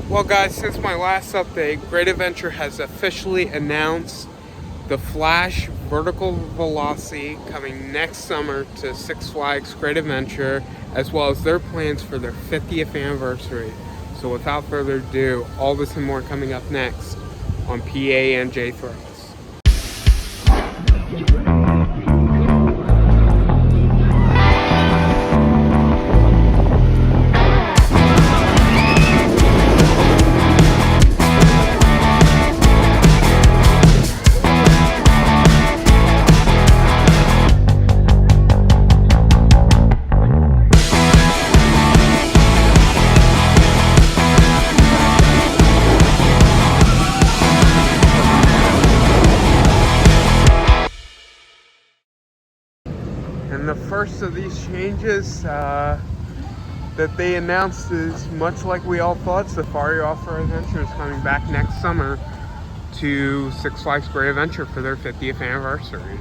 Well guys, since my last update, Great Adventure has officially announced the Flash Vertical Velocity coming next summer to Six Flags Great Adventure, as well as their plans for their 50th anniversary. So without further ado, all this and more coming up next on PANJ Throws. And the first of these changes that they announced is much like we all thought. Safari Off-Road Adventure is coming back next summer to Six Flags Great Adventure for their 50th anniversary.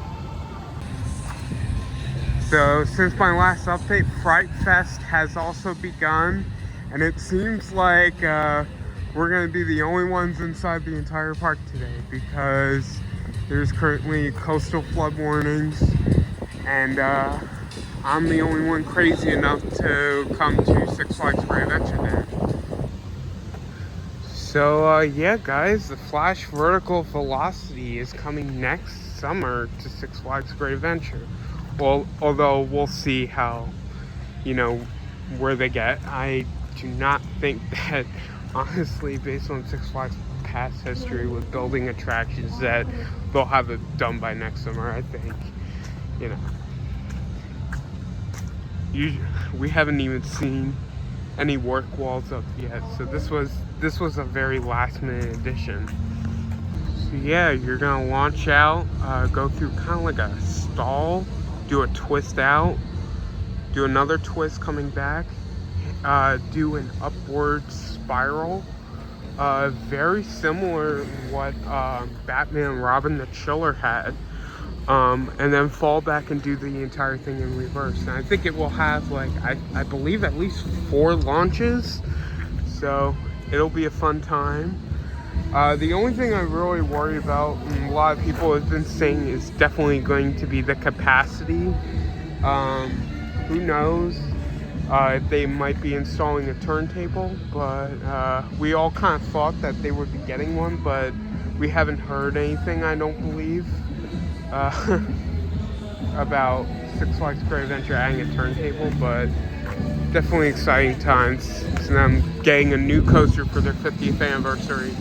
So since my last update, Fright Fest has also begun, and it seems like we're going to be the only ones inside the entire park today because there's currently coastal flood warnings, and I'm the only one crazy enough to come to Six Flags Great Adventure there. So yeah guys, the Flash Vertical Velocity is coming next summer to Six Flags Great Adventure. Well, although we'll see how, where they get. I do not think that, honestly, based on Six Flags past history with building attractions, that they'll have it done by next summer. I think, we haven't even seen any work walls up yet, so this was a very last minute addition. So yeah, you're gonna launch out, go through kind of like a stall, do a twist out, do another twist coming back, do an upward spiral, very similar to what Batman and Robin the Chiller had. And then fall back and do the entire thing in reverse. And I think it will have, like, I believe at least 4 launches, so it'll be a fun time. The only thing I really worry about, and a lot of people have been saying, is definitely going to be the capacity. Who knows if they might be installing a turntable, but we all kind of thought that they would be getting one, but we haven't heard anything, I don't believe. About Six Flags Great Adventure adding a turntable, but definitely exciting times. And I'm getting a new coaster for their 50th anniversary.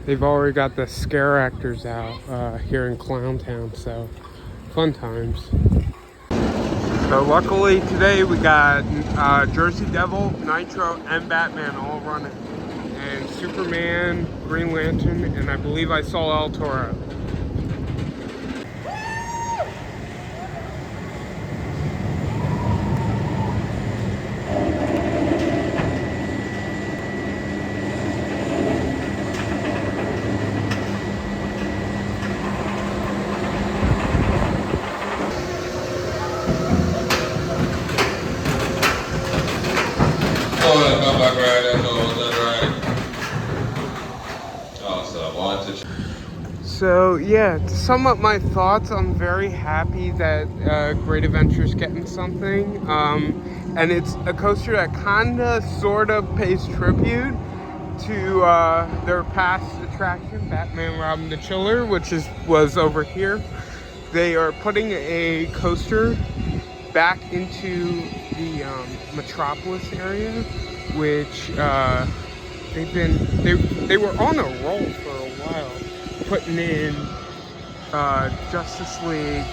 They've already got the scare actors out here in Clowntown, so fun times. So luckily today we got Jersey Devil, Nitro, and Batman all running, and Superman, Green Lantern, and I believe I saw El Toro. So yeah, to sum up my thoughts, I'm very happy that Great Adventure's getting something, and it's a coaster that kinda sorta pays tribute to their past attraction, Batman Robin the Chiller, which was over here. They are putting a coaster back into the Metropolis area, which they were on a roll for a while, putting in Justice League,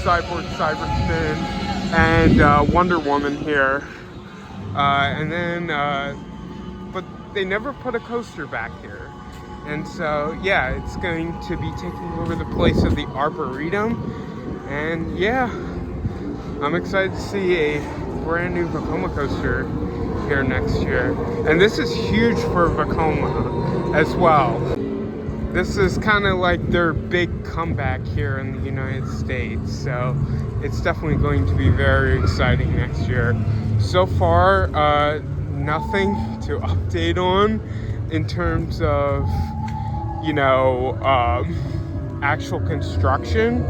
Cyborg Cyberspin, and Wonder Woman here, and then but they never put a coaster back here. And so yeah, it's going to be taking over the place of the Arboretum, and yeah, I'm excited to see a brand new Vekoma coaster here next year. And this is huge for Vekoma as well. This is kind of like their big comeback here in the United States, so it's definitely going to be very exciting next year. So far, nothing to update on in terms of, you know, actual construction.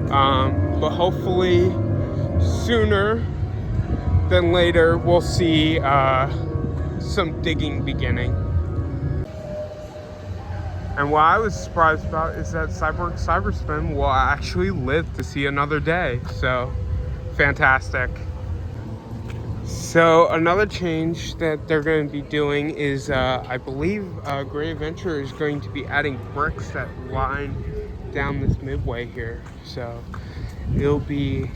But hopefully sooner than later we'll see some digging beginning. And what I was surprised about is that Cyberspin will actually live to see another day. So, fantastic. So, another change that they're going to be doing is, I believe, Great Adventure is going to be adding bricks that line down this midway here. So, it'll be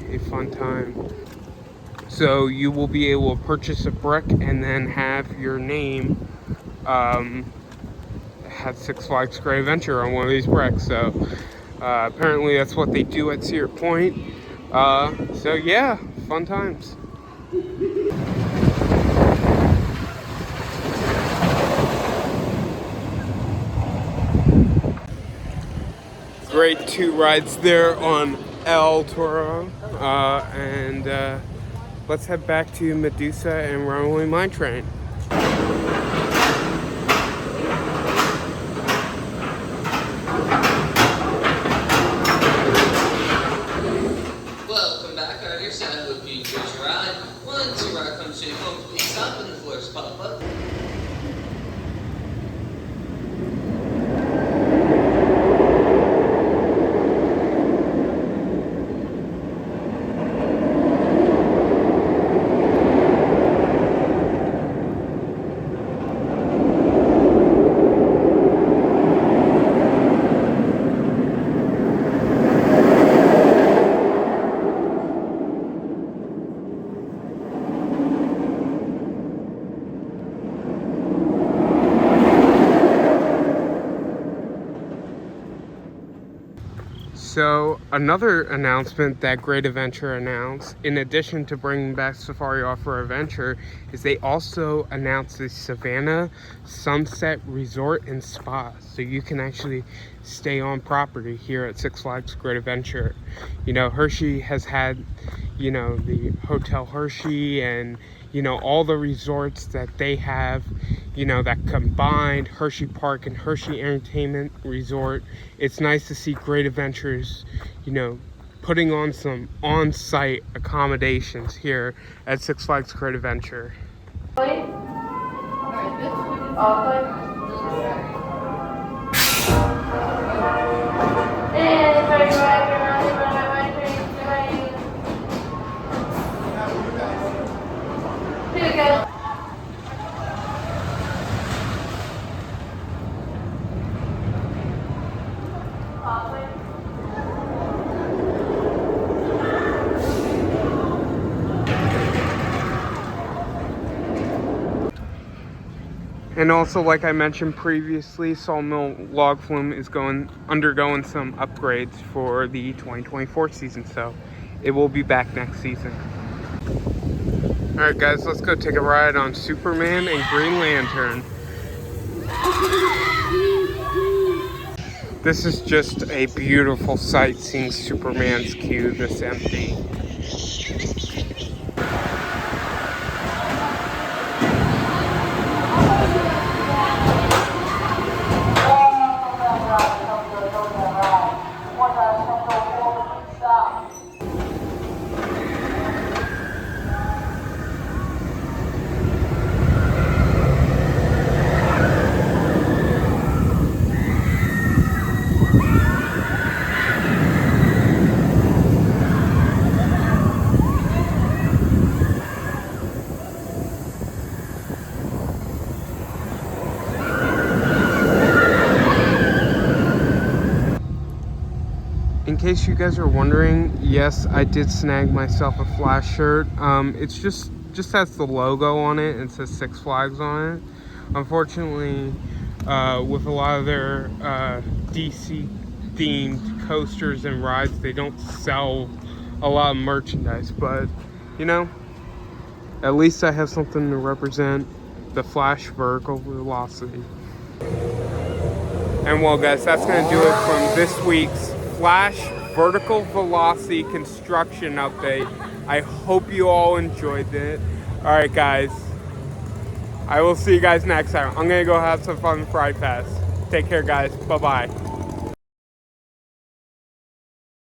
a fun time. So, you will be able to purchase a brick and then have your name had Six Flags Great Adventure on one of these bricks. So apparently that's what they do at Cedar Point. So yeah, fun times. Great 2 rides there on El Toro. And let's head back to Medusa and Runaway Mine Train. Welcome back, riders. I hope you enjoyed your ride. Once your ride comes to a complete stop and the floors pop up. So another announcement that Great Adventure announced, in addition to bringing back Safari Off-Road Adventure, is they also announced the Savannah Sunset Resort and Spa. So you can actually stay on property here at Six Flags Great Adventure. You know, Hershey has had, you know, the Hotel Hershey and, you know, all the resorts that they have, you know, that combined Hershey Park and Hershey Entertainment Resort. It's nice to see Great Adventures, you know, putting on some on-site accommodations here at Six Flags Great Adventure. And also, like I mentioned previously, Sawmill Log Flume is undergoing some upgrades for the 2024 season, so it will be back next season. Alright guys, let's go take a ride on Superman and Green Lantern. This is just a beautiful sight, seeing Superman's queue this empty. In case you guys are wondering, yes, I did snag myself a Flash shirt. It's just has the logo on it and says Six Flags on it. Unfortunately, with a lot of their DC themed coasters and rides, they don't sell a lot of merchandise, but you know, at least I have something to represent the Flash vertical velocity. And well guys, that's gonna do it from this week's Flash vertical velocity construction update. I hope you all enjoyed it. All right guys, I will see you guys next time. I'm gonna go have some fun with Fry Fest. Take care, guys. Bye-bye.